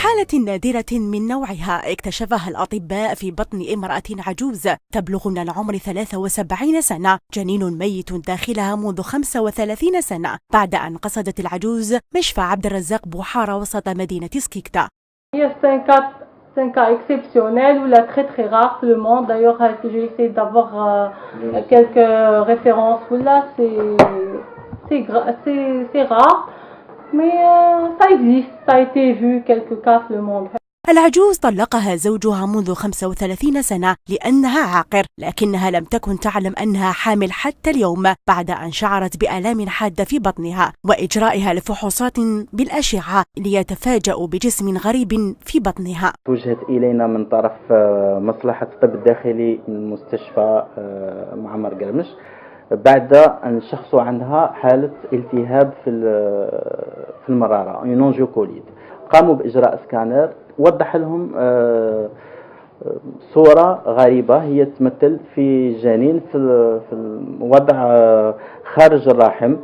حالة نادرة من نوعها اكتشفها الأطباء في بطن امرأة عجوز تبلغ من العمر 73 سنة جنين ميت داخلها منذ 35 سنة بعد أن قصدت العجوز مشفى عبد الرزاق بوحارة وسط مدينة سكيكتا. C'est un cas exceptionnel ou là très rare pour le monde. D'ailleurs, j'ai essayé d'avoir quelques références. Là, c'est rare, mais ça existe. Ça a été vu quelques cas pour le monde. العجوز طلقها زوجها منذ 35 سنة لأنها عاقر، لكنها لم تكن تعلم أنها حامل حتى اليوم بعد أن شعرت بآلام حادة في بطنها وإجرائها لفحوصات بالأشعة ليتفاجأوا بجسم غريب في بطنها. توجهت إلينا من طرف مصلحة الطب الداخلي من مستشفى معمر قرمش بعد أن شخصوا عندها حالة التهاب في المرارة نونجوكوليد. قاموا بإجراء سكانر وضح لهم صورة غريبة هي تمثل في جنين في وضع خارج الرحم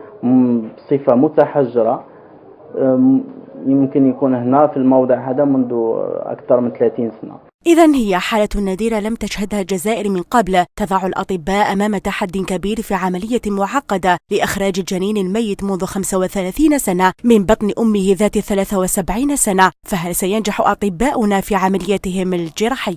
بصفة متحجرة، يمكن يكون هنا في الموضع هذا منذ أكثر من 30 سنة. إذن هي حالة نادرة لم تشهدها الجزائر من قبل، تضع الأطباء أمام تحدي كبير في عملية معقدة لإخراج الجنين الميت منذ 35 سنة من بطن أمه ذات 73 سنة، فهل سينجح أطباؤنا في عمليتهم الجراحية؟